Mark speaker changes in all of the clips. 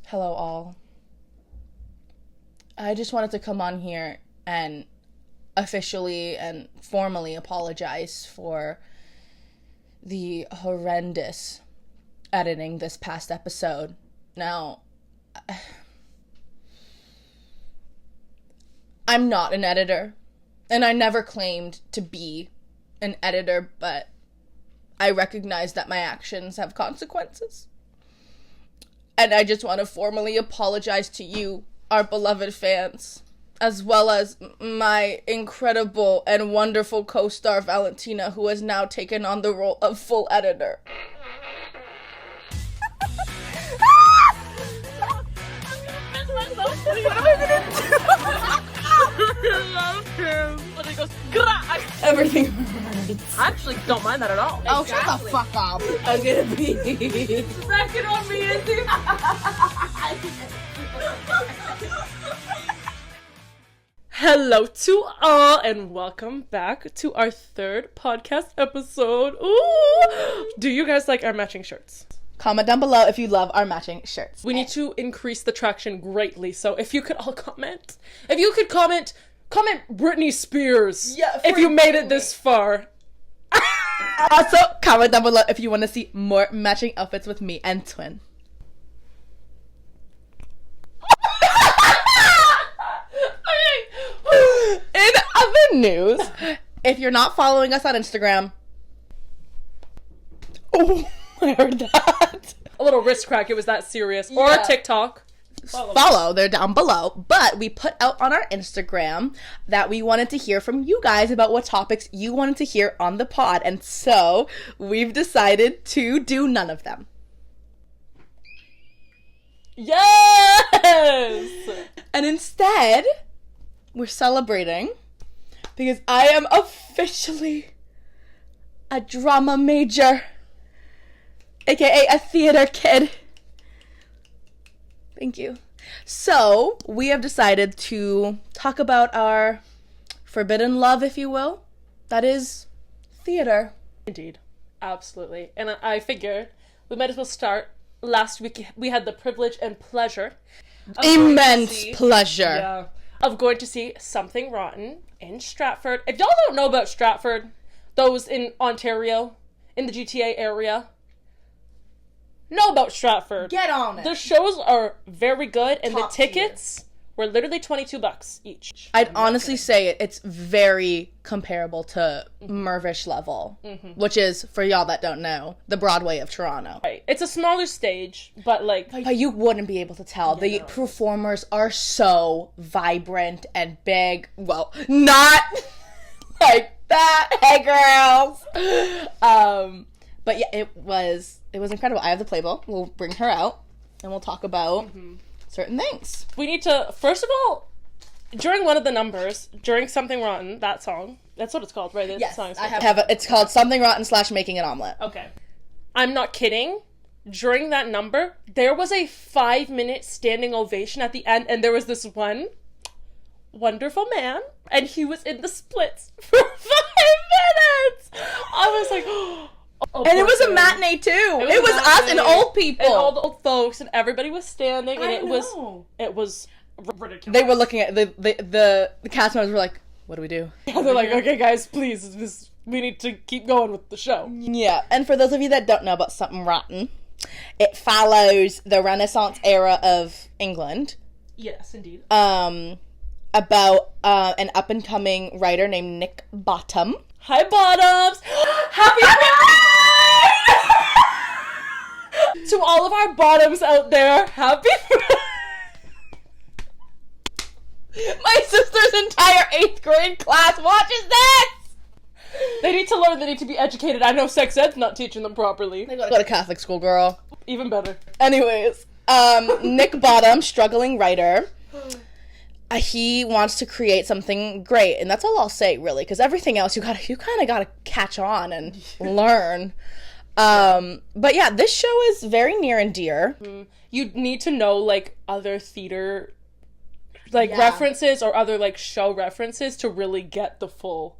Speaker 1: Hello all. I just wanted to come on here and officially and formally apologize for the horrendous editing this past episode. Now, I'm not an editor, and I never claimed to be an editor, but I recognize that my actions have consequences. And I just want to formally apologize to you, our beloved fans, as well as my incredible and wonderful co-star Valentina, who has now taken on the role of full editor.
Speaker 2: What am I gonna do? I love him. When he goes, Grah!
Speaker 1: Everything hurts.
Speaker 2: I actually don't mind that at all.
Speaker 1: Oh, shut the fuck up. I'm gonna be...
Speaker 2: Second on me, Izzy. Hello to all, and welcome back to our third podcast episode. Ooh! Do you guys like our matching shirts?
Speaker 1: Comment down below if you love our matching shirts.
Speaker 2: We need to increase the traction greatly, so if you could all comment. If you could comment Britney Spears.
Speaker 1: Yeah,
Speaker 2: if you made it this far.
Speaker 1: Also, comment down below if you want to see more matching outfits with me and Twin. In other news, if you're not following us on Instagram... Oh, I heard that.
Speaker 2: A little wrist crack, it was that serious. Or
Speaker 1: Yeah.
Speaker 2: TikTok.
Speaker 1: Follow, they're down below. But we put out on our Instagram that we wanted to hear from you guys about what topics you wanted to hear on the pod. And so we've decided to do none of them.
Speaker 2: Yes!
Speaker 1: And instead, we're celebrating because I am officially a drama major, aka a theater kid. Thank you. So, we have decided to talk about our forbidden love, if you will. That is theater.
Speaker 2: Indeed. Absolutely. And I figured we might as well start. Last week we had the privilege and pleasure of
Speaker 1: Immense pleasure.
Speaker 2: Yeah, of going to see Something Rotten in Stratford. If y'all don't know about Stratford, those in Ontario, in the GTA area, know about Stratford.
Speaker 1: Get on it.
Speaker 2: The shows are very good, and
Speaker 1: Top
Speaker 2: the tickets were literally $22 each.
Speaker 1: I'd honestly say it's very comparable to Mervish level, which is, for y'all that don't know, the Broadway of Toronto.
Speaker 2: Right. It's a smaller stage, but like...
Speaker 1: But you wouldn't be able to tell. The performers are so vibrant and big. Well, not like that. Hey, girls. But yeah, it was incredible. I have the playbill. We'll bring her out, and we'll talk about certain things.
Speaker 2: We need to, first of all, during one of the numbers, during Something Rotten, that song, that's what it's called, right?
Speaker 1: Yes,
Speaker 2: song
Speaker 1: I have it's called Something Rotten / Making an Omelet.
Speaker 2: Okay. I'm not kidding. During that number, there was a 5-minute standing ovation at the end, and there was this one wonderful man, and he was in the splits for 5 minutes! I was like, oh,
Speaker 1: and it was a matinee too. It was us and old people.
Speaker 2: And all the old folks, and everybody was standing, and it was ridiculous.
Speaker 1: They were looking at the cast members were like, what do we do?
Speaker 2: Yeah, they're like, okay guys, please, we need to keep going with the show.
Speaker 1: Yeah, and for those of you that don't know about Something Rotten, it follows the Renaissance era of England.
Speaker 2: Yes, indeed.
Speaker 1: About an up-and-coming writer named Nick Bottom.
Speaker 2: Hi, Bottoms! Happy birthday! To all of our Bottoms out there, happy birthday!
Speaker 1: My sister's entire 8th grade class watches this!
Speaker 2: They need to learn, they need to be educated. I know sex ed's not teaching them properly.
Speaker 1: They gotta go to Catholic school, girl.
Speaker 2: Even better.
Speaker 1: Anyways, Nick Bottom, struggling writer. He wants to create something great, and that's all I'll say, really, because everything else you kind of gotta catch on and learn. But yeah, this show is very near and dear.
Speaker 2: You need to know like other theater references or other like show references to really get the full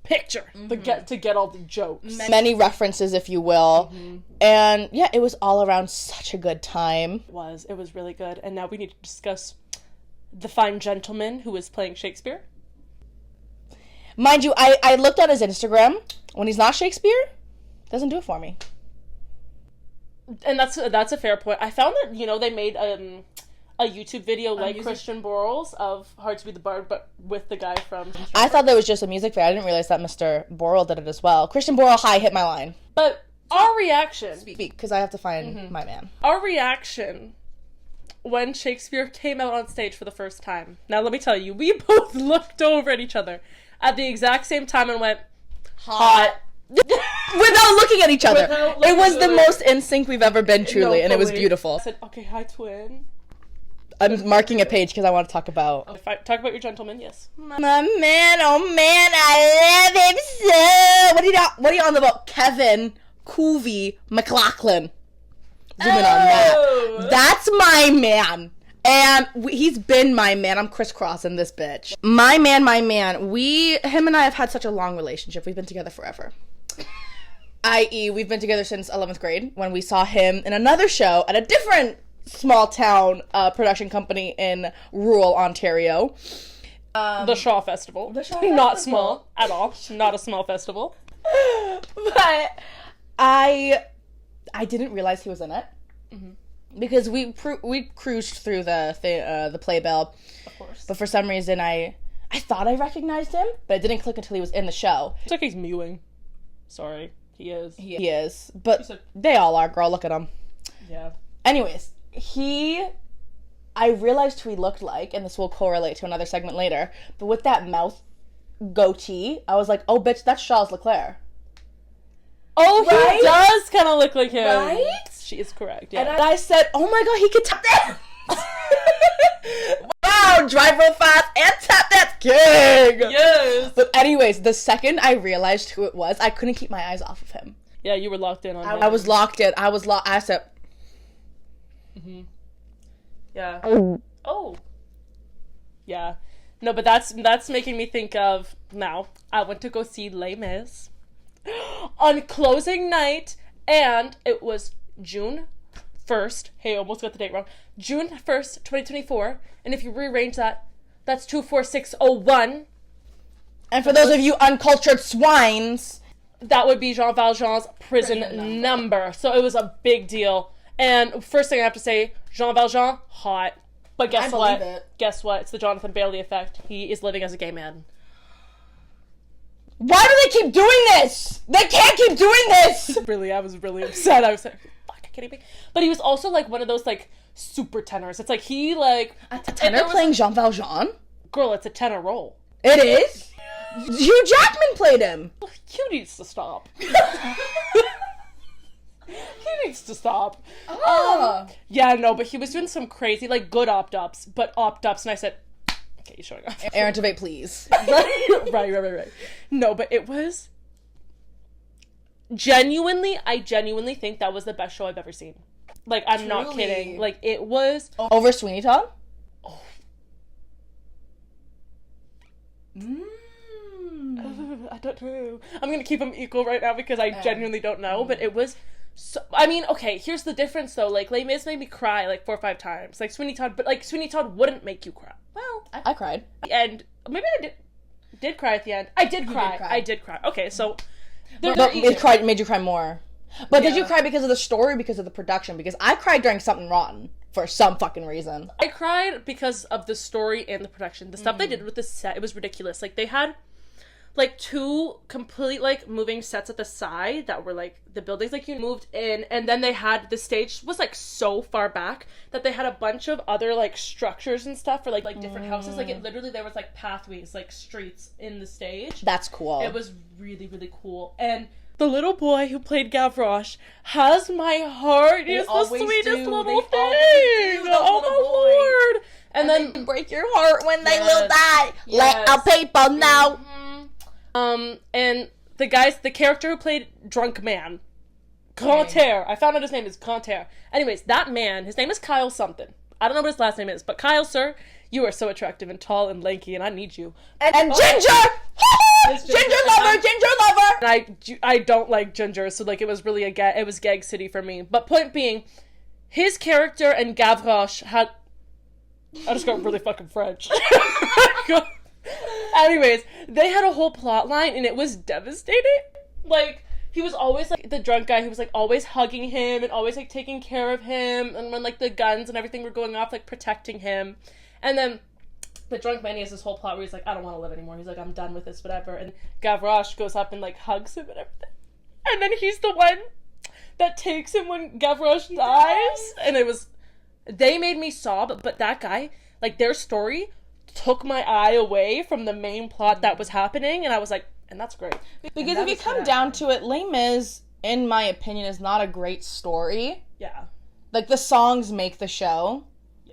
Speaker 2: picture to get all the jokes.
Speaker 1: Many references, if you will. And yeah, it was all around such a good time.
Speaker 2: It was really good. And now we need to discuss the fine gentleman who was playing Shakespeare.
Speaker 1: Mind you, I looked at his Instagram. When he's not Shakespeare, doesn't do it for me.
Speaker 2: And that's a fair point. I found that, they made a YouTube video like Christian Borle's of Hard to Be the Bard, but with the guy from...
Speaker 1: I thought that was just a music video. I didn't realize that Mr. Borle did it as well. Christian Borle, hi, hit my line.
Speaker 2: But our reaction...
Speaker 1: Speak, because I have to find my man.
Speaker 2: Our reaction when Shakespeare came out on stage for the first time. Now, let me tell you, we both looked over at each other at the exact same time and went, hot.
Speaker 1: Without looking at each other. It was the most in sync we've ever been, truly, and it was beautiful.
Speaker 2: I said, okay, hi, twin.
Speaker 1: I'm marking a page because I want to talk about...
Speaker 2: Talk about your gentleman, yes.
Speaker 1: My man, oh man, I love him so. What are you on about? Kevin Coovey McLaughlin. Zoom in on that. That's my man. And he's been my man. I'm crisscrossing this bitch. My man. Him and I have had such a long relationship. We've been together forever. I.e., we've been together since 11th grade when we saw him in another show at a different small town production company in rural Ontario.
Speaker 2: The Shaw Festival. Not small at all. Not a small festival.
Speaker 1: But I didn't realize he was in it. Because we cruised through the playbill.
Speaker 2: Of course.
Speaker 1: But for some reason I thought I recognized him, but it didn't click until he was in the show.
Speaker 2: It's like he's mewing. Sorry. He is.
Speaker 1: He is. But they all are, girl. Look at him.
Speaker 2: Yeah.
Speaker 1: Anyways, I realized who he looked like, and this will correlate to another segment later, but with that mouth goatee, I was like, oh, bitch, that's Charles Leclerc.
Speaker 2: Oh, right? He does kind of look like him.
Speaker 1: Right?
Speaker 2: She is correct, yeah.
Speaker 1: And I said, oh my god, he could tap that. Wow, drive real fast and tap that king.
Speaker 2: Yes.
Speaker 1: But anyways, the second I realized who it was, I couldn't keep my eyes off of him.
Speaker 2: Yeah, you were locked in on him.
Speaker 1: I was locked in. I said...
Speaker 2: Yeah. Oh. Yeah. No, but that's making me think of, now, I went to go see Les Mis on closing night, and it was June 1st. Hey, I almost got the date wrong. June 1st, 2024. And if you rearrange that, that's 24601.
Speaker 1: And for those of you uncultured swines,
Speaker 2: that would be Jean Valjean's prison number. So it was a big deal. And first thing I have to say, Jean Valjean, hot. But guess what? Guess what? It's the Jonathan Bailey effect. He is living as a gay man.
Speaker 1: Why do they keep doing this? They can't keep doing this!
Speaker 2: Really, I was really upset. I was like, fuck, I can't even. But he was also like one of those like super tenors. It's like he like...
Speaker 1: A tenor playing Jean Valjean?
Speaker 2: Girl, it's a tenor role.
Speaker 1: It is? Hugh Jackman played him.
Speaker 2: Hugh needs to stop. He needs to stop. Yeah, no, but he was doing some crazy, like, good opt-ups, and I said, okay, you're showing off.
Speaker 1: Aaron Tveit, please.
Speaker 2: Right. No, but it was... I genuinely think that was the best show I've ever seen. Like, I'm not kidding. Like, it was...
Speaker 1: Over Sweeney Todd?
Speaker 2: Oh. I don't know. I'm gonna keep them equal right now because I genuinely don't know, but it was... So, I mean, okay, here's the difference though. Like, Les Mis made me cry like 4 or 5 times. Like Sweeney Todd, but like Sweeney Todd wouldn't make you cry. Well,
Speaker 1: I cried.
Speaker 2: And maybe I did cry at the end. I did cry. I did cry. Okay, so
Speaker 1: but it made you cry more. But did you cry because of the story, because of the production? Because I cried during Something Rotten for some fucking reason.
Speaker 2: I cried because of the story and the production. The stuff they did with the set, it was ridiculous. Like, they had like 2 complete like moving sets at the side that were like the buildings like you moved in, and then they had the stage was like so far back that they had a bunch of other like structures and stuff for like different houses. Like, it literally, there was like pathways, like streets in the stage.
Speaker 1: That's cool.
Speaker 2: It was really, really cool. And the little boy who played Gavroche has my heart. He's the sweetest little thing. Oh my lord! And then
Speaker 1: break your heart when they will die. Let our people know.
Speaker 2: And the character who played Drunk Man, Grantaire. I found out his name is Grantaire. Anyways, that man, his name is Kyle something. I don't know what his last name is, but Kyle, sir, you are so attractive and tall and lanky, and I need you.
Speaker 1: And Ginger! Ginger lover, ginger lover.
Speaker 2: And I don't like ginger, so like it was really it was gag city for me. But point being, his character and Gavroche had. I just got really fucking French. Anyways, they had a whole plot line and it was devastating. Like, he was always like the drunk guy who was like always hugging him and always like taking care of him, and when like the guns and everything were going off, like protecting him. And then the drunk man, he has this whole plot where he's like, I don't want to live anymore. He's like, I'm done with this, whatever. And Gavroche goes up and like hugs him and everything. And then he's the one that takes him when Gavroche dies. And it was, they made me sob, but that guy, like their story took my eye away from the main plot that was happening, and I was like, and that's great.
Speaker 1: Because if you come down to it, Les Mis, in my opinion, is not a great story.
Speaker 2: Yeah.
Speaker 1: Like, the songs make the show,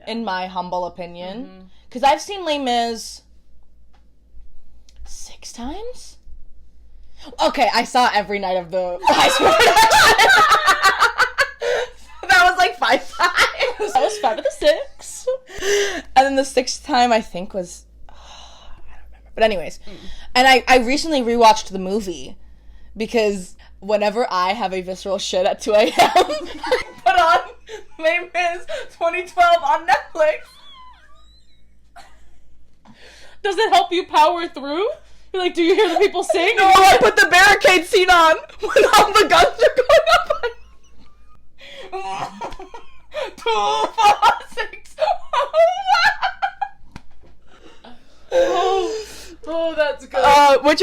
Speaker 1: in my humble opinion. Because I've seen Les Mis 6 times? Okay, I saw every night of the high school production. That was like 5 times.
Speaker 2: That was 5 of the 6.
Speaker 1: And then the 6th time, I think, was... But anyways, and I recently rewatched the movie because whenever I have a visceral shit at 2 a.m., I put on Les Mis 2012 on Netflix.
Speaker 2: Does it help you power through? You're like, do you hear the people sing?
Speaker 1: No, I put the barricade scene on when all the guns are going up. 2, 4, 6.
Speaker 2: Oh, that's good.
Speaker 1: Which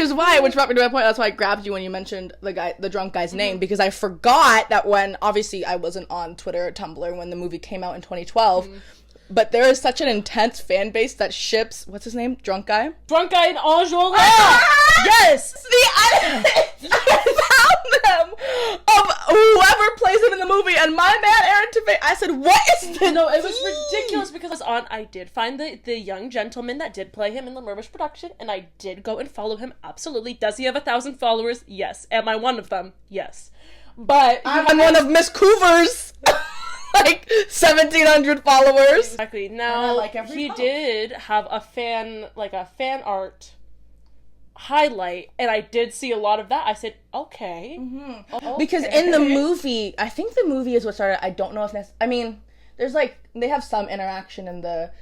Speaker 1: brought me to my point. That's why I grabbed you when you mentioned the drunk guy's name, because I forgot that when, obviously, I wasn't on Twitter or Tumblr when the movie came out in 2012, but there is such an intense fan base that ships, what's his name? Drunk guy?
Speaker 2: Drunk guy in Enjolras.
Speaker 1: Yes! I found them of whoever plays him in the movie, and my man Aaron Tveit, I said, what is this?
Speaker 2: No, it was ridiculous because I did find the young gentleman that did play him in the Mirvish production, and I did go and follow him, absolutely. Does he have 1,000 followers? Yes. Am I one of them? Yes. But
Speaker 1: I'm one of Miss Coover's like 1,700 followers.
Speaker 2: Exactly. Now he
Speaker 1: post.
Speaker 2: did have a fan art highlight, and I did see a lot of that. I said, okay. Okay.
Speaker 1: Because in the movie, I think the movie is what started. I don't know if there's like, they have some interaction in the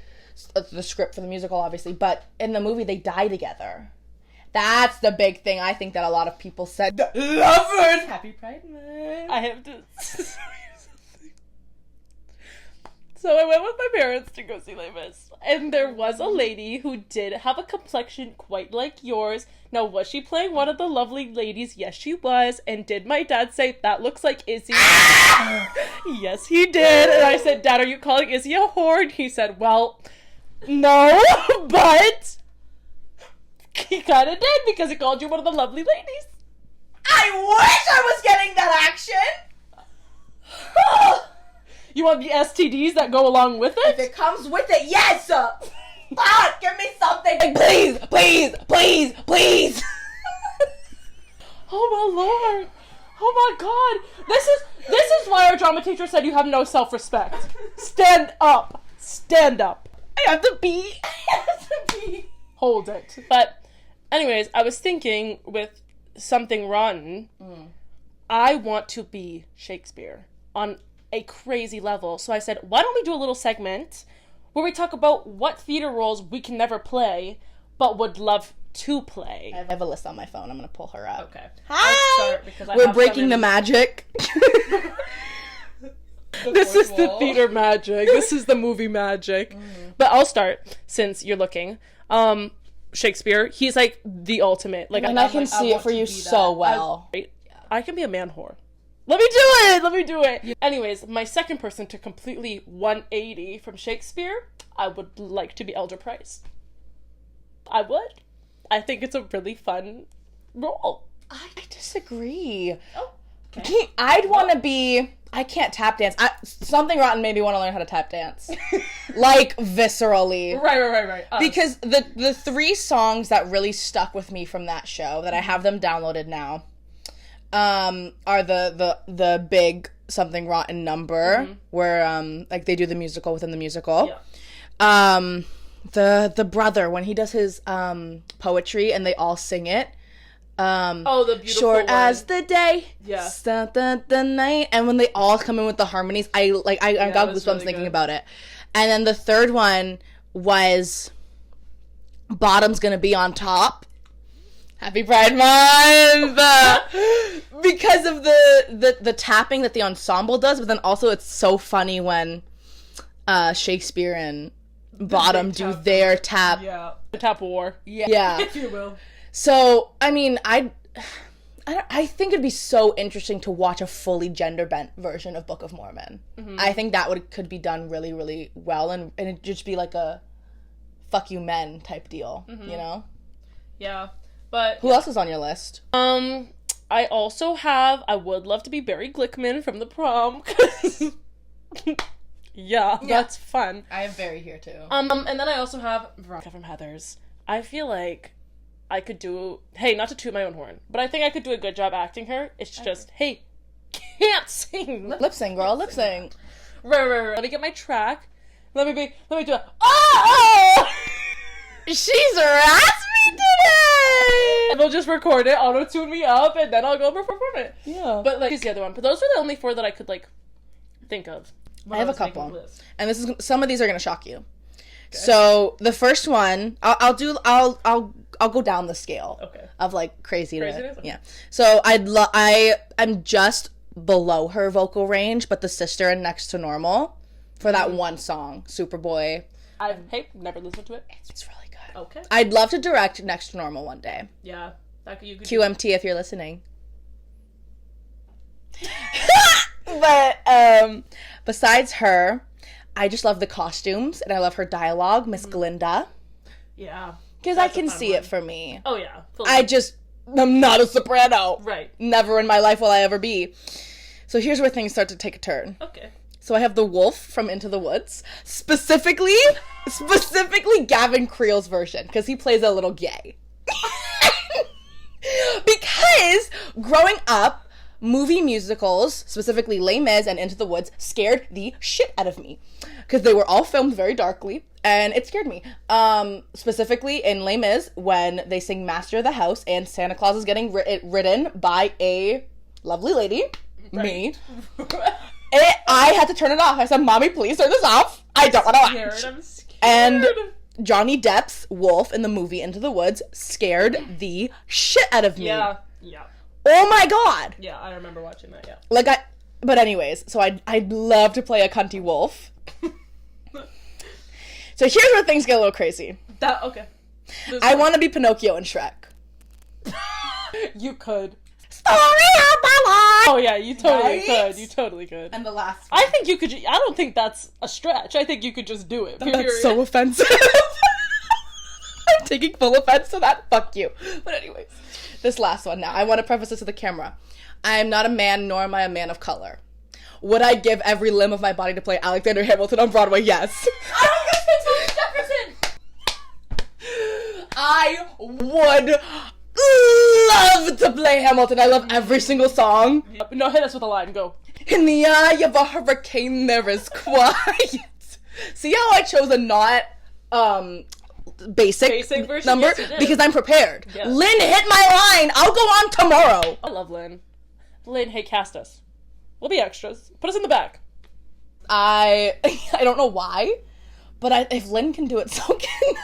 Speaker 1: script for the musical, obviously, but in the movie they die together. That's the big thing I think that a lot of people said. Lovers! Happy Pride Month!
Speaker 2: I have to... So I went with my parents to go see Les Mis, and there was a lady who did have a complexion quite like yours. Now, was she playing one of the lovely ladies? Yes, she was. And did my dad say, that looks like Izzy? Yes, he did. And I said, Dad, are you calling Izzy a whore? And he said, well, no, but he kind of did, because he called you one of the lovely ladies.
Speaker 1: I wish I was getting that action!
Speaker 2: You want the STDs that go along with it?
Speaker 1: If it comes with it, yes! Fuck, give me something! Like, please, please, please, please!
Speaker 2: Oh my lord! Oh my god! This is why our drama teacher said you have no self-respect. Stand up! Stand up!
Speaker 1: I have to pee.
Speaker 2: Hold it. But, anyways, I was thinking with Something Rotten, I want to be Shakespeare on a crazy level. So I said, why don't we do a little segment where we talk about what theater roles we can never play, but would love to play.
Speaker 1: I have a list on my phone. I'm going to pull her up.
Speaker 2: Okay.
Speaker 1: Hi!
Speaker 2: I'll start because
Speaker 1: We're breaking the magic.
Speaker 2: This is the theater magic. This is the movie magic. But I'll start, since you're looking. Shakespeare, he's like the ultimate. Like,
Speaker 1: and I can see it for you so well.
Speaker 2: I can be a man whore. Let me do it! Anyways, my second person to completely 180 from Shakespeare, I would like to be Elder Price. I would. I think it's a really fun role.
Speaker 1: I disagree.
Speaker 2: Oh, okay.
Speaker 1: I'd want to be... I can't tap dance. Something Rotten made me want to learn how to tap dance. Like, viscerally.
Speaker 2: Right.
Speaker 1: Because the 3 songs that really stuck with me from that show, that I have them downloaded now, are the big Something Rotten number, where like they do the musical within the musical. Yeah. The brother, when he does his poetry and they all sing it,
Speaker 2: the beautiful
Speaker 1: short
Speaker 2: one.
Speaker 1: as the day,
Speaker 2: Yeah.
Speaker 1: the night, and when they all come in with the harmonies, I got goosebumps
Speaker 2: really
Speaker 1: thinking
Speaker 2: good.
Speaker 1: about it. And then the third one was bottom's gonna be on top. Happy Pride Month! Because of the tapping that the ensemble does, but then also it's so funny when Shakespeare and Bottom do their tap.
Speaker 2: Yeah. The tap war.
Speaker 1: Yeah.
Speaker 2: If you will.
Speaker 1: So, I mean, I think it'd be so interesting to watch a fully gender-bent version of Book of Mormon. Mm-hmm. I think that could be done really, really well, and it'd just be like a fuck you men type deal, you know?
Speaker 2: Yeah. But
Speaker 1: who else is on your list?
Speaker 2: I also would love to be Barry Glickman from The Prom. yeah, that's fun.
Speaker 1: I have Barry here too.
Speaker 2: And then I also have Veronica from Heathers. I feel like I could do, hey, not to toot my own horn, but I think I could do a good job acting her. It's just, hey, can't sing.
Speaker 1: Lip sing, girl, lip sing.
Speaker 2: Right. Let me get my track. Let me do it. Oh!
Speaker 1: She's raspy today!
Speaker 2: And they'll just record it, auto-tune me up, and then I'll go perform it.
Speaker 1: Yeah.
Speaker 2: But, like, here's the other one. But those are the only 4 that I could, like, think of.
Speaker 1: I have a couple. And some of these are gonna shock you. Okay. So, the first one, I'll go down the scale.
Speaker 2: Okay.
Speaker 1: Of, like, craziness.
Speaker 2: Okay.
Speaker 1: Yeah. So, I'm just below her vocal range, but the sister in Next to Normal for that one song, Superboy.
Speaker 2: I've never listened to it.
Speaker 1: It's really good.
Speaker 2: Okay.
Speaker 1: I'd love to direct Next to Normal one day.
Speaker 2: Yeah. You could
Speaker 1: QMT if you're listening. But besides her, I just love the costumes and I love her dialogue, Miss Glinda.
Speaker 2: Yeah.
Speaker 1: Because I can see it for me.
Speaker 2: Oh yeah.
Speaker 1: I'm not a soprano.
Speaker 2: Right.
Speaker 1: Never in my life will I ever be. So here's where things start to take a turn.
Speaker 2: Okay.
Speaker 1: So I have the wolf from Into the Woods. Specifically Gavin Creel's version, because he plays a little gay. Because growing up, movie musicals, specifically Les Mis and Into the Woods, scared the shit out of me. Because they were all filmed very darkly, and it scared me. Specifically in Les Mis, when they sing Master of the House, and Santa Claus is getting ridden by a lovely lady, me. I had to turn it off. I said, Mommy, please turn this off. I don't want to watch.
Speaker 2: I'm scared.
Speaker 1: And Johnny Depp's wolf in the movie Into the Woods scared the shit out of me.
Speaker 2: Yeah.
Speaker 1: Oh my god.
Speaker 2: Yeah, I remember watching that, yeah.
Speaker 1: But anyways, so I'd love to play a cunty wolf. So here's where things get a little crazy.
Speaker 2: Okay.
Speaker 1: I want to be Pinocchio in Shrek.
Speaker 2: You could.
Speaker 1: Story of my life!
Speaker 2: Oh yeah, you totally
Speaker 1: Right?
Speaker 2: could. You totally could.
Speaker 1: And the last one.
Speaker 2: I think you could. I don't think that's a stretch. I think you could just do it.
Speaker 1: That's so offensive. I'm taking full offense to that. Fuck you. But anyways, this last one now. I want to preface this to the camera. I am not a man, nor am I a man of color. Would I give every limb of my body to play Alexander Hamilton on Broadway? Yes. I would love to play Hamilton. I love every single song.
Speaker 2: No, hit us with a line. Go.
Speaker 1: In the eye of a hurricane, there is quiet. See how I chose a not basic
Speaker 2: version?
Speaker 1: number?
Speaker 2: Yes, you did.
Speaker 1: Because I'm prepared.
Speaker 2: Yeah.
Speaker 1: Lynn hit my line. I'll go on tomorrow.
Speaker 2: I love Lynn. Lynn, hey, cast us. We'll be extras. Put us in the back.
Speaker 1: I don't know why, but if Lynn can do it, so can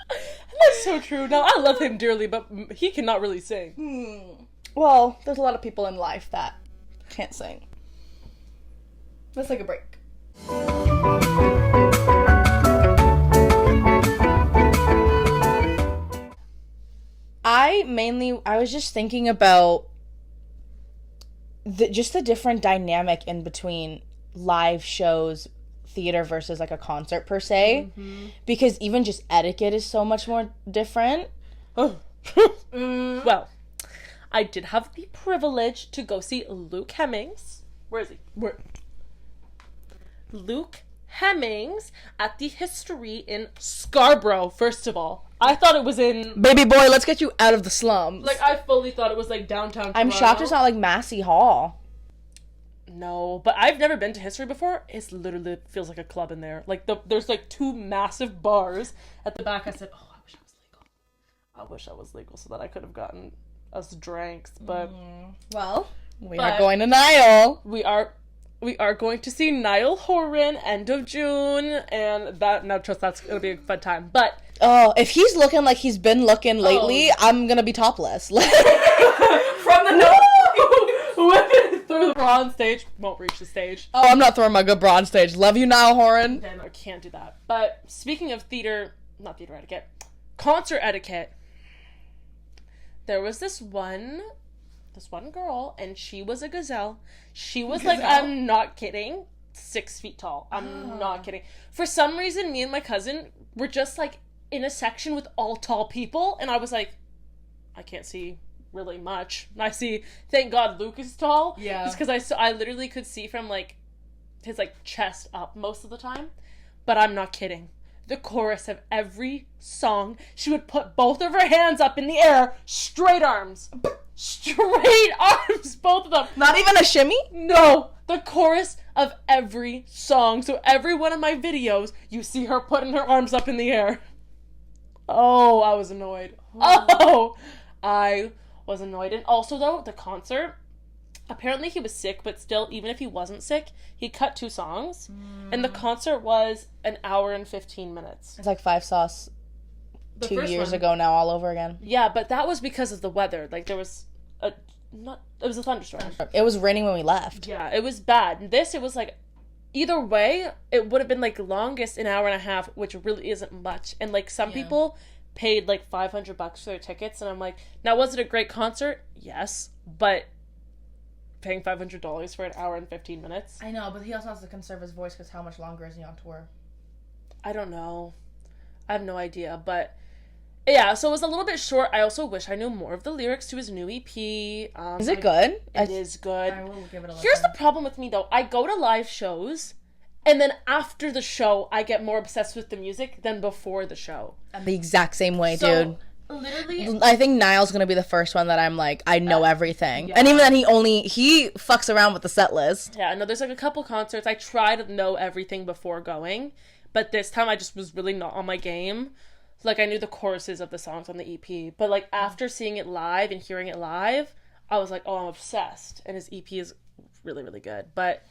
Speaker 2: That's so true. Now, I love him dearly, but he cannot really sing.
Speaker 1: Well, there's a lot of people in life that can't sing. Let's take a break. I was just thinking about the different dynamic in between live shows, theater versus like a concert per se, because even just etiquette is so much more different.
Speaker 2: Well, I did have the privilege to go see Luke Hemmings. Where is he? Luke Hemmings at the History in Scarborough, first of all. I thought it was in...
Speaker 1: Baby boy, let's get you out of the slums.
Speaker 2: Like, I fully thought it was, like, downtown Toronto.
Speaker 1: I'm shocked it's not, like, Massey Hall.
Speaker 2: No, but I've never been to History before. It literally feels like a club in there. Like, there's, like, 2 massive bars at the back. I said, oh, I wish I was legal. I wish I was legal so that I could have gotten us drinks, but
Speaker 1: well, we are going to Niall.
Speaker 2: We are going to see Niall Horan end of June, and that's gonna be a fun time. But
Speaker 1: if he's looking like he's been looking lately, I'm gonna be topless. From
Speaker 2: the nose, whipping through the bra on stage. Won't reach the stage.
Speaker 1: Oh, I'm not throwing my good bra on stage. Love you, Niall Horan.
Speaker 2: Then I can't do that. But speaking of not theater etiquette, concert etiquette. There was this one girl, and she was a gazelle. She was like, I'm not kidding, 6 feet tall. I'm not kidding. For some reason, me and my cousin were just like in a section with all tall people, and I was like, I can't see really much. I see, thank God Luke is tall.
Speaker 1: Yeah.
Speaker 2: Just because I literally could see from like his like chest up most of the time. But I'm not kidding. The chorus of every song, she would put both of her hands up in the air, straight arms. Straight arms, both of them.
Speaker 1: Not even a shimmy?
Speaker 2: No, the chorus of every song. So every one of my videos, you see her putting her arms up in the air. Oh, I was annoyed. Oh, I was annoyed. And also, though, the concert, apparently he was sick, but still, even if he wasn't sick, he cut 2 songs. And the concert was an hour and 15 minutes.
Speaker 1: It's like Five Sauce 2 years ago now, all over again.
Speaker 2: Yeah, but that was because of the weather. Like, there was it was a thunderstorm.
Speaker 1: It was raining when we left.
Speaker 2: Yeah, it was bad. It was like, either way, it would have been like longest an hour and a half, which really isn't much. And like some people paid like $500 for their tickets, and I'm like, now was it a great concert? Yes, but paying $500 for an hour and 15 minutes?
Speaker 1: I know, but he also has to conserve his voice because how much longer is he on tour?
Speaker 2: I don't know. I have no idea, but yeah, so it was a little bit short. I also wish I knew more of the lyrics to his new EP.
Speaker 1: Is it good?
Speaker 2: It is good.
Speaker 1: I will give it a listen.
Speaker 2: Here's the problem with me, though. I go to live shows, and then after the show, I get more obsessed with the music than before the show.
Speaker 1: I'm the exact same way, dude.
Speaker 2: Literally,
Speaker 1: I think Niall's gonna be the first one that I'm like, I know everything. Yeah. And even then, he fucks around with the set list.
Speaker 2: Yeah, no, there's like a couple concerts. I try to know everything before going, but this time I just was really not on my game. Like, I knew the choruses of the songs on the EP, but like after seeing it live and hearing it live, I was like, oh, I'm obsessed. And his EP is really, really good. But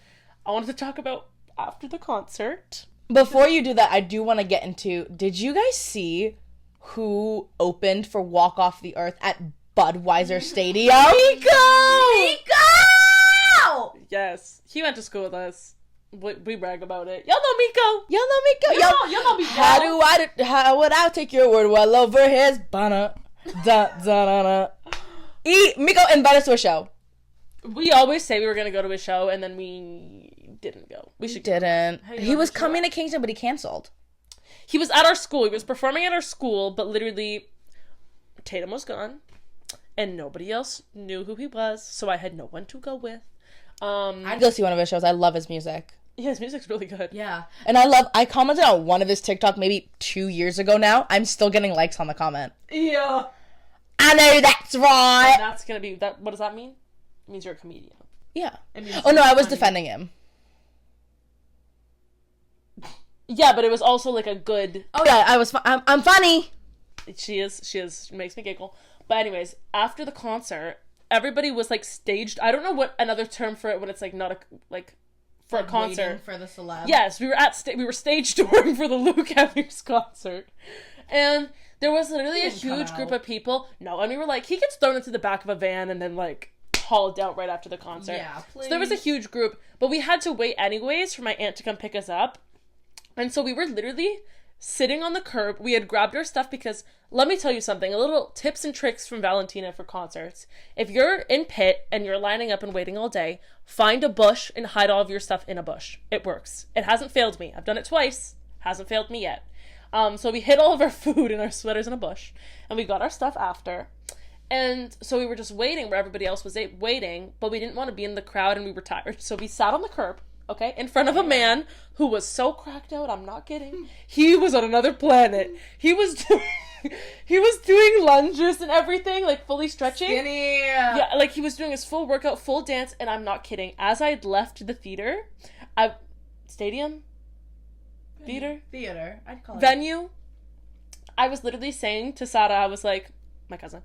Speaker 2: I wanted to talk about after the concert.
Speaker 1: Before you do that, I do want to get into, did you guys see who opened for Walk Off the Earth at Budweiser Stadium? Miko!
Speaker 2: Yes. He went to school with us. We brag about it. Y'all know Miko.
Speaker 1: Y'all know Miko. How would I take your word well over his banner? Miko invite us to a show.
Speaker 2: We always say we were going to go to a show, and then we didn't go. We didn't.
Speaker 1: He was coming to Kingston, but he canceled.
Speaker 2: He was at our school. He was performing at our school, but literally, Taetum was gone, and nobody else knew who he was, so I had no one to go with.
Speaker 1: I'd go see one of his shows. I love his music.
Speaker 2: Yeah, his music's really good.
Speaker 1: Yeah. And I commented on one of his TikTok maybe 2 years ago now. I'm still getting likes on the comment.
Speaker 2: Yeah.
Speaker 1: I know that's right.
Speaker 2: And that's going to be, what does that mean? It means you're a comedian.
Speaker 1: Yeah. Oh, no, I was defending him.
Speaker 2: Yeah, but it was also like a good...
Speaker 1: Oh, yeah, I'm funny.
Speaker 2: She is, makes me giggle. But anyways, after the concert, everybody was like staged. I don't know what another term for it when it's like not a, like... for a concert.
Speaker 1: Waiting for the celeb.
Speaker 2: Yes, we were stage touring for the Luke Evans concert. And there was literally a huge group of people. No, and we were like, he gets thrown into the back of a van and then like hauled out right after the concert.
Speaker 1: Yeah, please.
Speaker 2: So there was a huge group, but we had to wait anyways for my aunt to come pick us up. And so we were literally sitting on the curb. We had grabbed our stuff because, let me tell you something, a little tips and tricks from Valentina for concerts. If you're in pit and you're lining up and waiting all day, find a bush and hide all of your stuff in a bush. It works. It hasn't failed me. I've done it twice. Hasn't failed me yet. So we hid all of our food and our sweaters in a bush, and we got our stuff after. And so we were just waiting where everybody else was waiting, but we didn't want to be in the crowd and we were tired. So we sat on the curb, okay, in front of a man who was so cracked out, I'm not kidding. He was on another planet. He was doing lunges and everything, like fully stretching.
Speaker 1: Skinny.
Speaker 2: Yeah, like he was doing his full workout, full dance, and I'm not kidding. As I had left the theater, I'd call it
Speaker 1: venue.
Speaker 2: I was literally saying to Sada, I was like, my cousin,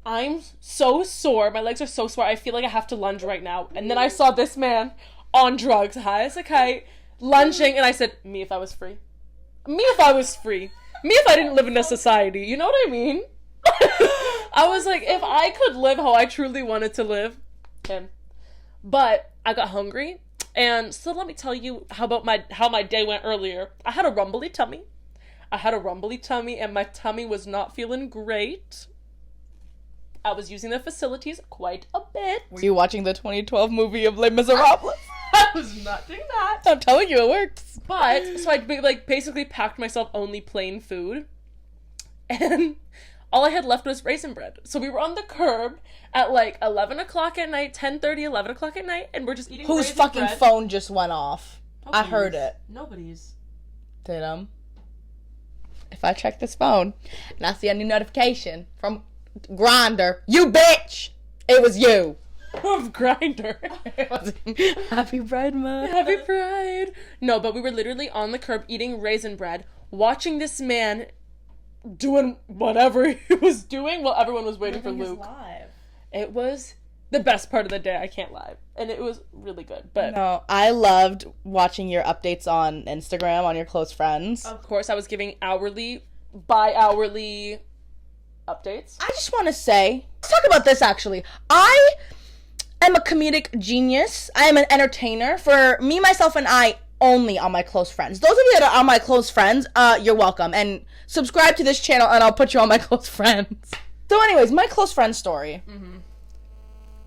Speaker 2: I'm so sore. My legs are so sore. I feel like I have to lunge right now. And then I saw this man on drugs, high as a kite, lunging, and I said, me if I was free. Me if I was free. Me if I didn't live in a society. You know what I mean? I was like, if I could live how I truly wanted to live, him. But I got hungry, and so let me tell you how my day went earlier. I had a rumbly tummy. And my tummy was not feeling great. I was using the facilities quite a bit.
Speaker 1: Were you watching the 2012 movie of Les Miserables?
Speaker 2: I was not doing that.
Speaker 1: I'm telling you, it works.
Speaker 2: But, so I basically packed myself only plain food. And all I had left was raisin bread. So we were on the curb at 11 o'clock at night, 10:30, 11 o'clock at night, and we're just eating
Speaker 1: Whose
Speaker 2: raisin
Speaker 1: fucking
Speaker 2: bread.
Speaker 1: phone just went off?
Speaker 2: Nobody's.
Speaker 1: I heard it.
Speaker 2: Nobody's.
Speaker 1: Taetum. If I check this phone and I see a new notification from Grindr, you bitch! It was you.
Speaker 2: Of Grindr.
Speaker 1: Happy Pride Month.
Speaker 2: Happy Pride. No, but we were literally on the curb eating raisin bread, watching this man doing whatever he was doing while everyone was waiting for Luke.
Speaker 1: Live.
Speaker 2: It was the best part of the day, I can't lie. And it was really good. But
Speaker 1: no, I loved watching your updates on Instagram on your close friends.
Speaker 2: Of course, I was giving hourly, bi-hourly updates.
Speaker 1: I just want to say, let's talk about this actually. I am a comedic genius. I am an entertainer for me, myself, and I only on my close friends. Those of you that are on my close friends, you're welcome. And subscribe to this channel and I'll put you on my close friends. So anyways, my close friend story. Mm-hmm.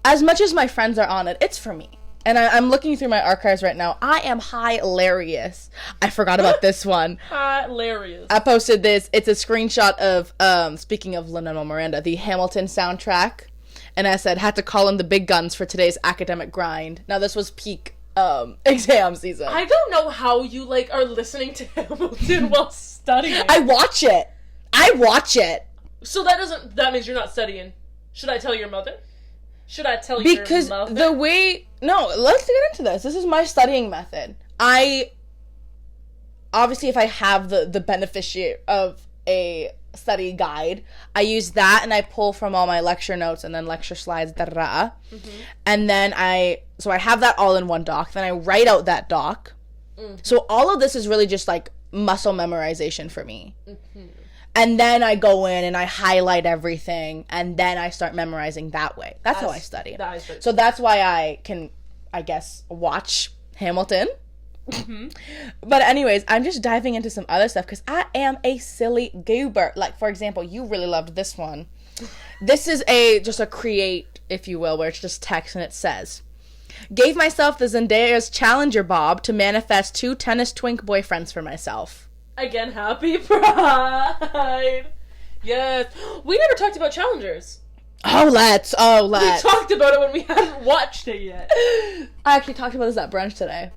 Speaker 1: As much as my friends are on it, it's for me. And I'm looking through my archives right now. I am hilarious. I forgot about this one.
Speaker 2: Hilarious.
Speaker 1: I posted this. It's a screenshot of, speaking of Lin-Manuel Miranda, the Hamilton soundtrack. And I said, had to call in the big guns for today's academic grind. Now, this was peak exam season.
Speaker 2: I don't know how you, are listening to Hamilton while studying.
Speaker 1: I watch it.
Speaker 2: So that means you're not studying. Should I tell your mother? Should I tell
Speaker 1: because
Speaker 2: your mother?
Speaker 1: No, let's get into this. This is my studying method. Obviously, if I have the beneficiary of a study guide, I use that and I pull from all my lecture notes and then lecture slides, mm-hmm. And then I have that all in one doc. Then I write out that doc. Mm-hmm. So all of this is really just muscle memorization for me. Mm-hmm. And then I go in and I highlight everything, and then I start memorizing that way. That's how I study. So that's why I can, I guess, watch Hamilton. Mm-hmm. But anyways, I'm just diving into some other stuff because I am a silly goober. For example, you really loved this one. This is just a create, if you will, where it's just text and it says, gave myself the Zendaya's Challenger Bob to manifest 2 tennis twink boyfriends for myself.
Speaker 2: Again, happy Pride. Yes. We never talked about challengers.
Speaker 1: Let's.
Speaker 2: We talked about it when we hadn't watched it yet.
Speaker 1: I actually talked about this at brunch today.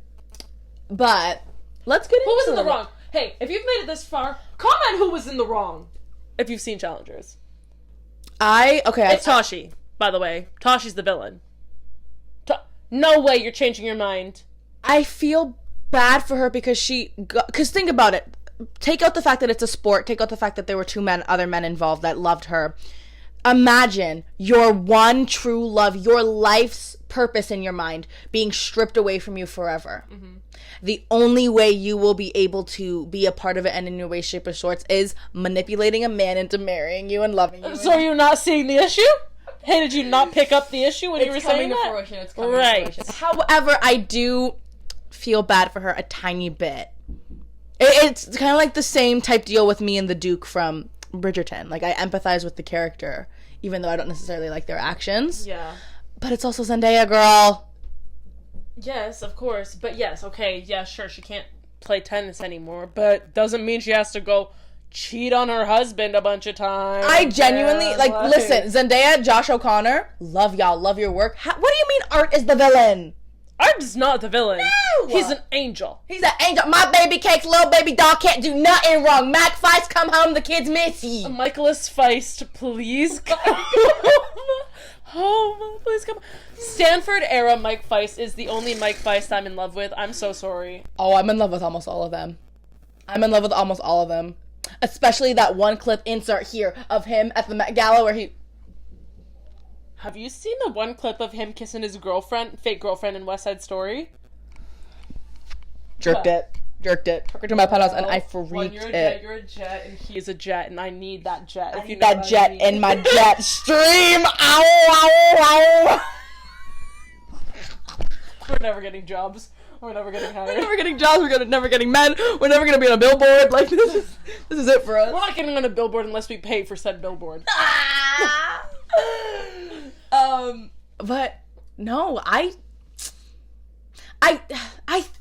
Speaker 1: But let's get into it.
Speaker 2: Who was in the wrong? Hey, if you've made it this far, comment who was in the wrong. If you've seen challengers. It's Tashi, by the way. Tashi's the villain. No way you're changing your mind.
Speaker 1: I feel bad for her because think about it. Take out the fact that it's a sport. Take out the fact that there were 2 other men involved that loved her. Imagine your one true love, your life's purpose in your mind being stripped away from you forever. Mm-hmm. The only way you will be able to be a part of it and in your way, shape, or sorts is manipulating a man into marrying you and loving you.
Speaker 2: So are you not seeing the issue? Hey, did you not pick up the issue when you were saying that?
Speaker 1: It's coming to fruition. However, I do feel bad for her a tiny bit. It's kind of like the same type deal with me and the Duke from Bridgerton. I empathize with the character, even though I don't necessarily like their actions.
Speaker 2: Yeah.
Speaker 1: But it's also Zendaya, girl.
Speaker 2: Yes, of course. But yes, okay, yeah, sure, she can't play tennis anymore, but doesn't mean she has to go cheat on her husband a bunch of times.
Speaker 1: I genuinely, listen, Zendaya, Josh O'Connor, love y'all, love your work. What do you mean Art is the villain?
Speaker 2: Art is not the villain.
Speaker 1: No!
Speaker 2: He's an angel.
Speaker 1: He's an angel. My baby cake's little baby doll can't do nothing wrong. Mac Feist, come home, the kids miss you.
Speaker 2: Michaelis Feist, please come home. Please come. Stanford era Mike Feist is the only Mike Feist I'm in love with. I'm so sorry.
Speaker 1: Oh, I'm in love with almost all of them. Especially that one clip insert here of him at the Met Gala where he...
Speaker 2: Have you seen the one clip of him kissing his fake girlfriend in West Side Story?
Speaker 1: Jerked it. Took her to my penthouse and I freaked
Speaker 2: when you're a jet, and he's a jet, and I need that jet. If you know
Speaker 1: that jet in my jet stream. Ow, ow, ow.
Speaker 2: We're never getting jobs. We're never getting hired.
Speaker 1: We're never getting jobs. We're never getting men. We're never gonna be on a billboard. Like this is it for us.
Speaker 2: We're not getting on a billboard unless we pay for said billboard.
Speaker 1: But no, I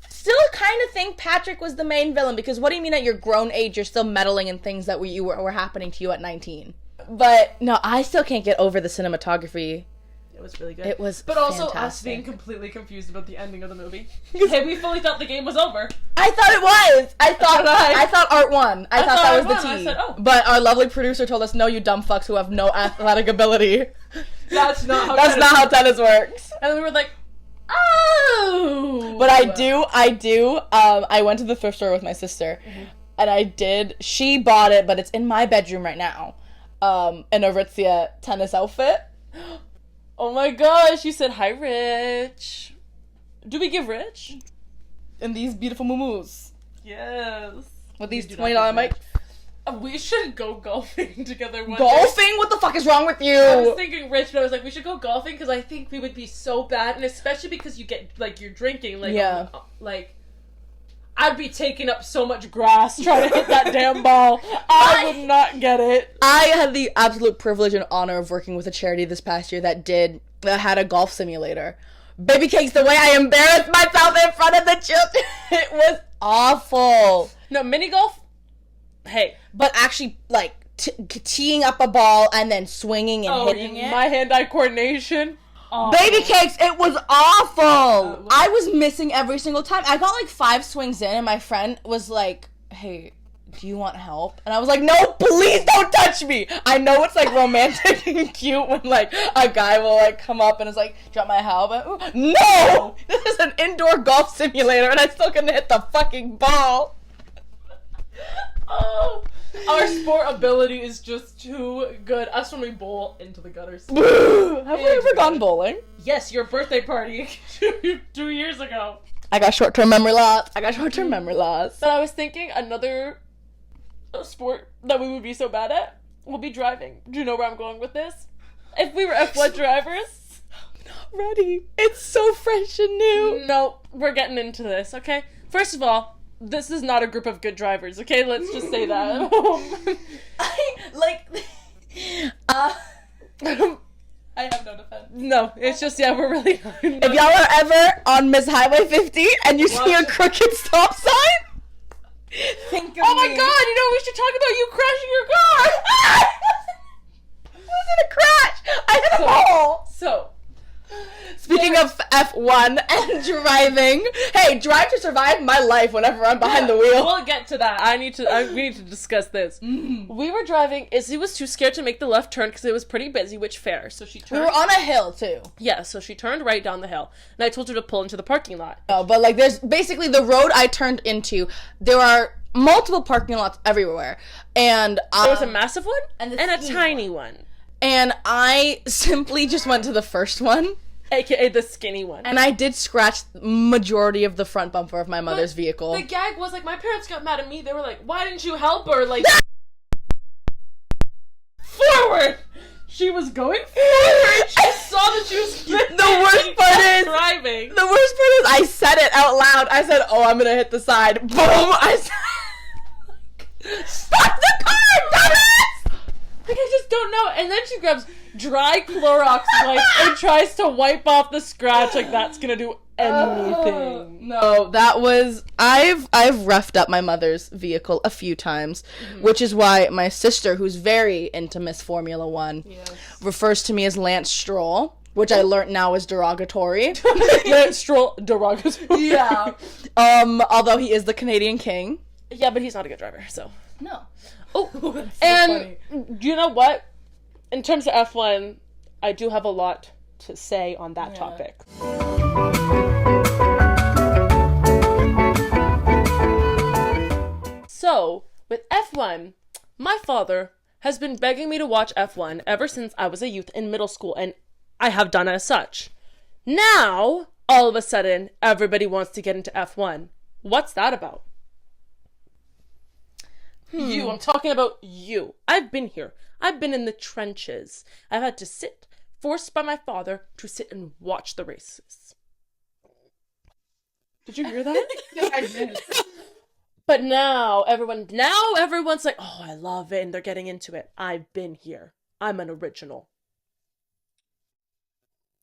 Speaker 1: still kind of think Patrick was the main villain, because what do you mean at your grown age you're still meddling in things that were happening to you at 19? But no, I still can't get over the cinematography.
Speaker 2: It was really good.
Speaker 1: It was
Speaker 2: But also
Speaker 1: fantastic.
Speaker 2: us being completely confused about the ending of the movie. Hey, we fully thought the game was over.
Speaker 1: I thought it was. I thought art won. I thought that was the
Speaker 2: I
Speaker 1: tea.
Speaker 2: said, oh.
Speaker 1: But our lovely producer told us, no, you dumb fucks who have no athletic ability.
Speaker 2: That's not
Speaker 1: how tennis works.
Speaker 2: And we were like, oh.
Speaker 1: But I do. I went to the thrift store with my sister, and she bought it, but it's in my bedroom right now. An Aritzia tennis outfit.
Speaker 2: Oh my gosh, you said hi, Rich. Do we give Rich?
Speaker 1: And these beautiful muumuus.
Speaker 2: Yes.
Speaker 1: With these $20 mics.
Speaker 2: We should go golfing together one
Speaker 1: Golfing?
Speaker 2: day.
Speaker 1: What the fuck is wrong with you?
Speaker 2: I was thinking Rich, but I was like, we should go golfing, because I think we would be so bad, and especially because you get, like, you're drinking, like,
Speaker 1: yeah.
Speaker 2: I'd be taking up so much grass trying to hit that damn ball. I would not get it.
Speaker 1: I had the absolute privilege and honor of working with a charity this past year that had a golf simulator. Baby cakes, the way I embarrassed myself in front of the children, it was awful.
Speaker 2: No, mini golf? Hey.
Speaker 1: But actually, like, teeing up a ball and then swinging and hitting it.
Speaker 2: My hand-eye coordination.
Speaker 1: Baby cakes, it was awful. I was missing every single time. I got like 5 swings in, and my friend was like, hey, do you want help? And I was like, no, please don't touch me. I know it's like romantic and cute when like a guy will like come up and is like, do you want my help? But, no! This is an indoor golf simulator, and I still couldn't hit the fucking ball.
Speaker 2: Oh, our sport ability is just too good. Us when we bowl into the gutters.
Speaker 1: Have we ever gone bowling?
Speaker 2: Yes, your birthday party 2 years ago.
Speaker 1: I got short-term memory loss.
Speaker 2: But I was thinking another sport that we would be so bad at will be driving. Do you know where I'm going with this? If we were F1 drivers.
Speaker 1: I'm not ready. It's so fresh and new.
Speaker 2: No, we're getting into this, okay? First of all, this is not a group of good drivers, okay? Let's just say that.
Speaker 1: I have no defense.
Speaker 2: No, it's just, yeah, we're really not.
Speaker 1: If y'all are ever on Miss Highway 50 and you see a crooked stop sign, think of
Speaker 2: oh my
Speaker 1: me.
Speaker 2: god, you know, we should talk about you crashing your car!
Speaker 1: It wasn't a crash! I hit a pole!
Speaker 2: So,
Speaker 1: speaking of F1 and driving, hey, Drive to Survive my life whenever I'm behind the wheel.
Speaker 2: We'll get to that. We need to discuss this. We were driving. Izzy was too scared to make the left turn because it was pretty busy, which fair. So she turned.
Speaker 1: We were on a hill, too.
Speaker 2: Yeah, so she turned right down the hill. And I told her to pull into the parking lot.
Speaker 1: Oh, but like there's basically the road I turned into, there are multiple parking lots everywhere. And
Speaker 2: there was a massive one and a tiny one.
Speaker 1: And I simply just went to the first one.
Speaker 2: AKA the skinny one.
Speaker 1: And I did scratch majority of the front bumper of my mother's vehicle.
Speaker 2: The gag was like, my parents got mad at me. They were like, why didn't you help her? Like, forward! She was going forward. She saw that she was
Speaker 1: the worst part is
Speaker 2: driving.
Speaker 1: The worst part is I said it out loud. I said, oh, I'm gonna hit the side. Boom! I said, stop the car, dumbass!
Speaker 2: Like, I just don't know. And then she grabs dry Clorox wipe and tries to wipe off the scratch like that's gonna do anything.
Speaker 1: No, that was... I've roughed up my mother's vehicle a few times, which is why my sister, who's very into Miss Formula One, refers to me as Lance Stroll, which I learned now is derogatory.
Speaker 2: Lance Stroll, derogatory.
Speaker 1: Yeah. Although he is the Canadian king.
Speaker 2: Yeah, but he's not a good driver, so...
Speaker 1: No.
Speaker 2: Oh, and you know what? In terms of F1, I do have a lot to say on that topic. So, with F1, My father has been begging me to watch F1 ever since I was a youth in middle school, and I have done as such. Now, all of a sudden, everybody wants to get into F1. What's that about? You, I'm talking about you. I've been here. I've been in the trenches. I've had to sit, forced by my father, to sit and watch the races. Did you hear that?
Speaker 1: Yeah, I did.
Speaker 2: But now everyone's like, oh, I love it, and they're getting into it. I've been here. I'm an original.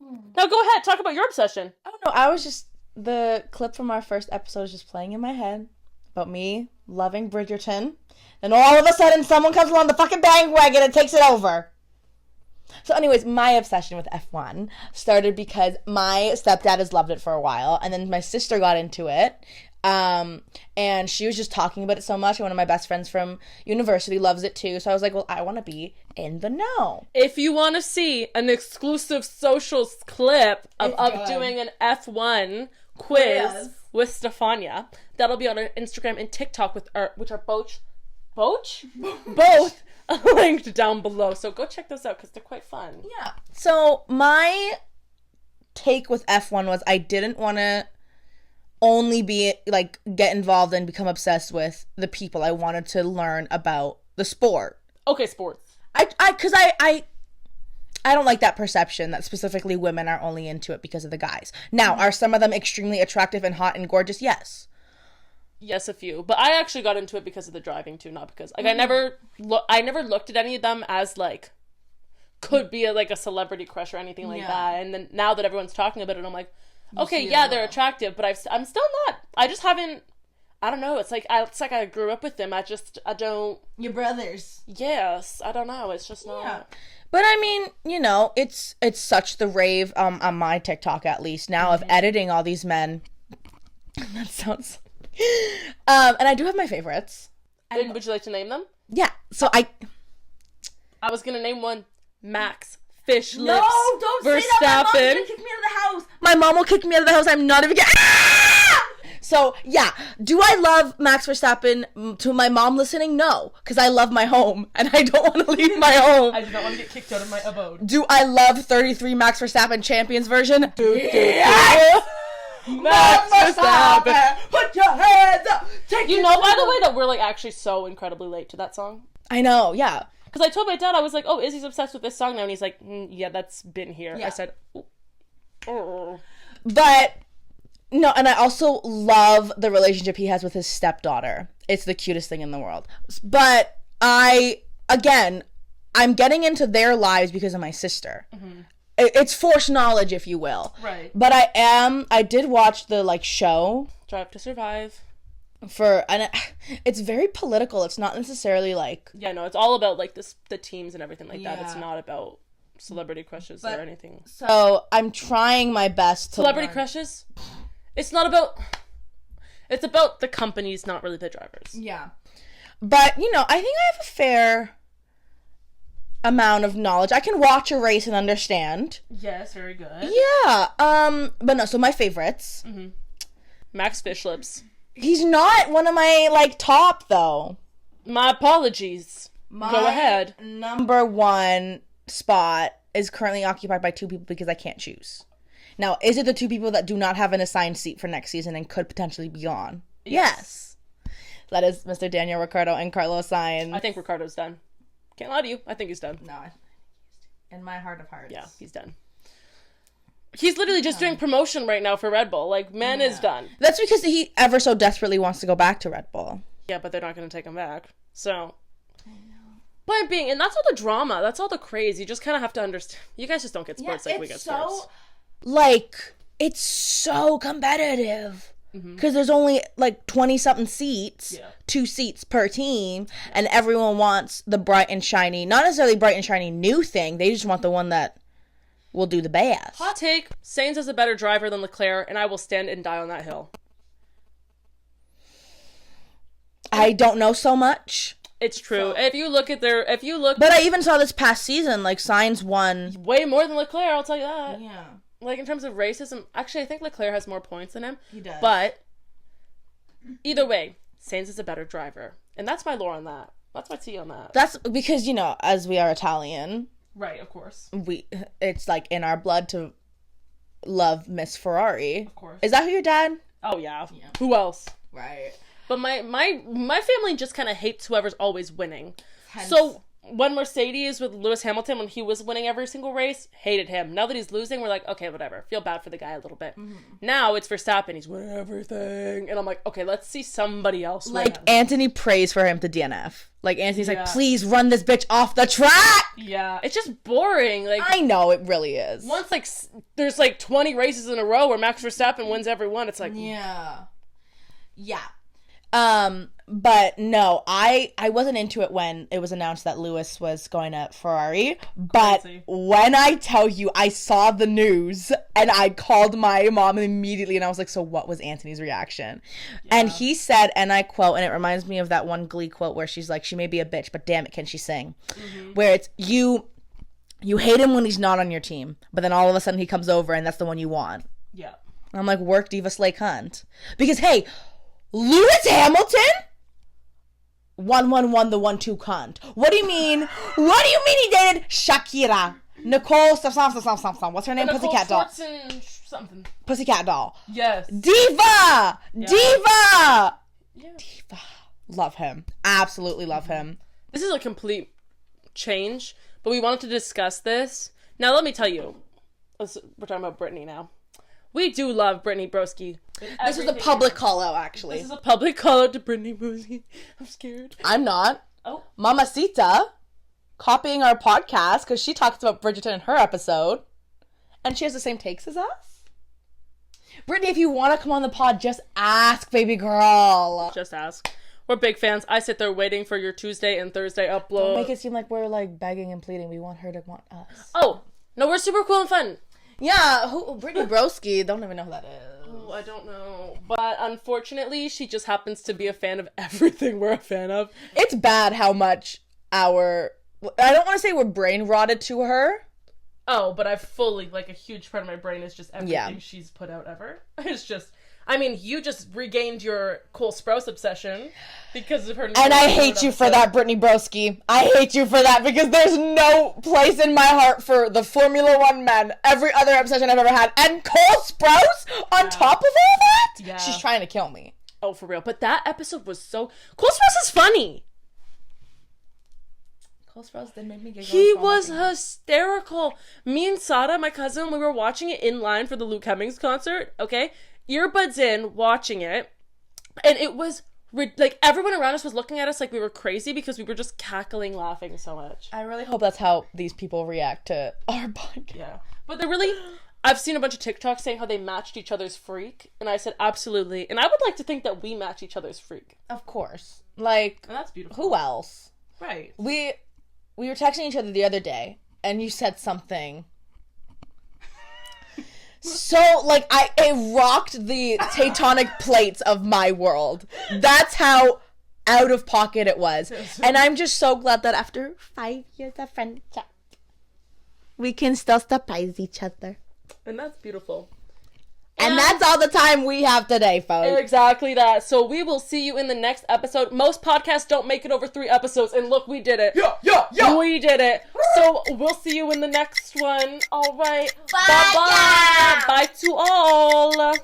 Speaker 2: Now go ahead, talk about your obsession.
Speaker 1: Oh no, I was just, the clip from our first episode is just playing in my head about me loving Bridgerton. And all of a sudden someone comes along the fucking bandwagon and takes it over. So anyways, my obsession with F1 started because my stepdad has loved it for a while, and then my sister got into it. And she was just talking about it so much, and one of my best friends from university loves it too, so I was like, well, I want to be in the know.
Speaker 2: If you want to see an exclusive socials clip of doing an F1 quiz with Stefania, that'll be on our Instagram and TikTok, which are both linked down below, so go check those out because they're quite fun.
Speaker 1: Yeah. So my take with F1 was I didn't want to only be like get involved and become obsessed with the people. I wanted to learn about the sport.
Speaker 2: Okay, sports.
Speaker 1: I don't like that perception that specifically women are only into it because of the guys. Now, are some of them extremely attractive and hot and gorgeous? Yes.
Speaker 2: Yes, a few. But I actually got into it because of the driving too, not because I never looked at any of them as like could be a celebrity crush or anything like that. And then now that everyone's talking about it, I'm like, okay, yeah, they're attractive, but I'm still not. I just haven't. I don't know. It's like I grew up with them. I don't.
Speaker 1: Your brothers.
Speaker 2: Yes, I don't know. It's just not.
Speaker 1: Yeah. But I mean, it's such the rave on my TikTok at least now of editing all these men. That sounds. And I do have my favorites.
Speaker 2: And would you like to name them?
Speaker 1: Yeah. So I
Speaker 2: was gonna name one. Max Fish Lips.
Speaker 1: No, don't say that. My mom's
Speaker 2: Verstappen.
Speaker 1: gonna kick me out of the house. My mom will kick me out of the house. I'm not even gonna. Ah! So yeah, do I love Max Verstappen? To my mom listening, no, because I love my home and I don't want to leave my home.
Speaker 2: I do not want to get kicked out of my abode.
Speaker 1: Do I love 33 Max Verstappen Champions version?
Speaker 2: Yes! Max Verstappen,
Speaker 1: put your hands up.
Speaker 2: By the way, that we're like actually so incredibly late to that song.
Speaker 1: I know, yeah.
Speaker 2: Because I told my dad, I was like, oh, Izzy's obsessed with this song now, and he's like, yeah, that's been here.
Speaker 1: Yeah.
Speaker 2: I said, oh.
Speaker 1: But no, and I also love the relationship he has with his stepdaughter. It's the cutest thing in the world. But I'm getting into their lives because of my sister. Mm-hmm. It's forced knowledge, if you will.
Speaker 2: Right.
Speaker 1: But I did watch the show
Speaker 2: Drive to Survive.
Speaker 1: And it's very political. It's not necessarily
Speaker 2: yeah, no, it's all about the teams and everything like that. It's not about celebrity crushes or anything.
Speaker 1: So I'm trying my best to
Speaker 2: celebrity crushes. It's not about. It's about the companies, not really the drivers.
Speaker 1: Yeah, but I think I have a fair amount of knowledge. I can watch a race and understand.
Speaker 2: Yes, very good.
Speaker 1: Yeah. But no. So my favorites.
Speaker 2: Mm-hmm. Max Fish Lips.
Speaker 1: He's not one of my top though.
Speaker 2: My apologies. Go ahead.
Speaker 1: Number one spot is currently occupied by two people because I can't choose. Now, is it the two people that do not have an assigned seat for next season and could potentially be on? Yes. That is Mr. Daniel Ricciardo and Carlos Sainz.
Speaker 2: I think Ricciardo's done. Can't lie to you. I think he's done.
Speaker 1: No, in my heart of hearts.
Speaker 2: Yeah, he's done. He's literally just doing promotion right now for Red Bull. Man is done.
Speaker 1: That's because he ever so desperately wants to go back to Red Bull.
Speaker 2: Yeah, but they're not going to take him back. So. I know. Point being, and that's all the drama. That's all the craze. You just kind of have to understand. You guys just don't get sports like we get sports.
Speaker 1: It's so competitive. Because there's only 20-something seats, 2 seats per team, and everyone wants the bright and shiny, not necessarily bright and shiny new thing, they just want the one that will do the best.
Speaker 2: Hot take, Sainz is a better driver than Leclerc, and I will stand and die on that hill.
Speaker 1: I don't know so much.
Speaker 2: It's true. So,
Speaker 1: but I even saw this past season, Sainz won
Speaker 2: way more than Leclerc, I'll tell you that.
Speaker 1: Yeah.
Speaker 2: In terms of racism, actually, I think Leclerc has more points than him.
Speaker 1: He does.
Speaker 2: But, either way, Sainz is a better driver. And that's my lore on that. That's my tea on that.
Speaker 1: That's because, you know, as we are Italian,
Speaker 2: Right, of course.
Speaker 1: it's like in our blood to love Miss Ferrari.
Speaker 2: Of course.
Speaker 1: Is that who your dad?
Speaker 2: Oh, yeah. Who else?
Speaker 1: Right.
Speaker 2: But my family just kind of hates whoever's always winning. So when Mercedes with Lewis Hamilton, when he was winning every single race, hated him. Now that he's losing, we're like, okay, whatever. Feel bad for the guy a little bit. Mm-hmm. Now it's Verstappen. He's winning everything. And I'm like, okay, let's see somebody else win.
Speaker 1: Anthony prays for him to DNF. Anthony's like, please run this bitch off the track!
Speaker 2: Yeah. It's just boring.
Speaker 1: I know, it really is.
Speaker 2: Once, there's 20 races in a row where Max Verstappen wins every one, it's like...
Speaker 1: Yeah. Yeah. But no, I wasn't into it when it was announced that Lewis was going to Ferrari. But when I tell you, I saw the news and I called my mom immediately and I was like, so what was Anthony's reaction? Yeah. And he said, and I quote, and it reminds me of that one Glee quote where she's like, she may be a bitch, but damn it, can she sing? Mm-hmm. Where it's, you hate him when he's not on your team, but then all of a sudden he comes over and that's the one you want. Yeah. And I'm like, work diva slay cunt. Because, hey, Lewis Hamilton? 1-1-1 the 1-2 cunt. What do you mean? What do you mean he dated Shakira? Nicole something. What's her name? Pussycat Doll.
Speaker 2: Something.
Speaker 1: Pussycat Doll.
Speaker 2: Yes.
Speaker 1: Diva! Yeah. Diva!
Speaker 2: Yeah.
Speaker 1: Diva. Love him. Absolutely love him.
Speaker 2: This is a complete change, but we wanted to discuss this. Now let me tell you. We're talking about Brittany now. We do love Brittany Broski.
Speaker 1: This was a public call-out, actually.
Speaker 2: This is a public call-out to Brittany Broski. I'm scared.
Speaker 1: I'm not.
Speaker 2: Oh.
Speaker 1: Mamacita, copying our podcast, because she talks about Bridgerton in her episode, and she has the same takes as us. Brittany, if you want to come on the pod, just ask, baby girl.
Speaker 2: Just ask. We're big fans. I sit there waiting for your Tuesday and Thursday upload.
Speaker 1: Don't make it seem like we're, begging and pleading. We want her to want us.
Speaker 2: Oh, no, we're super cool and fun.
Speaker 1: Yeah, Brittany Broski, don't even know who that is.
Speaker 2: Oh, I don't know. But unfortunately, she just happens to be a fan of everything we're a fan of.
Speaker 1: It's bad how much I don't want to say we're brain rotted to her.
Speaker 2: Oh, but I've fully, a huge part of my brain is just everything she's put out ever. It's just... you just regained your Cole Sprouse obsession because of her...
Speaker 1: And I hate you for that, Brittany Broski. I hate you for that because there's no place in my heart for the Formula One men. Every other obsession I've ever had. And Cole Sprouse on top of all that?
Speaker 2: Yeah.
Speaker 1: She's trying to kill me.
Speaker 2: Oh, for real. But that episode was so... Cole Sprouse is funny.
Speaker 1: Cole Sprouse did make me giggle.
Speaker 2: He was hysterical. Me and Sada, my cousin, we were watching it in line for the Luke Hemmings concert, okay? Earbuds in, watching it, and it was everyone around us was looking at us like we were crazy because we were just cackling, laughing so much.
Speaker 1: I really hope that's how these people react to our podcast.
Speaker 2: Yeah, but they're really... I've seen a bunch of TikToks saying how they matched each other's freak, and I said absolutely, and I would like to think that we match each other's freak.
Speaker 1: Of course.
Speaker 2: And that's beautiful.
Speaker 1: Who else?
Speaker 2: Right.
Speaker 1: We were texting each other the other day, and you said something... So, it rocked the tectonic plates of my world. That's how out of pocket it was. And I'm just so glad that after 5 years of friendship, we can still surprise each other.
Speaker 2: And that's beautiful.
Speaker 1: And that's all the time we have today, folks.
Speaker 2: Exactly that. So we will see you in the next episode. Most podcasts don't make it over 3 episodes. And look, we did it.
Speaker 1: Yeah.
Speaker 2: We did it. So we'll see you in the next one. All right.
Speaker 1: Bye.
Speaker 2: Bye to all.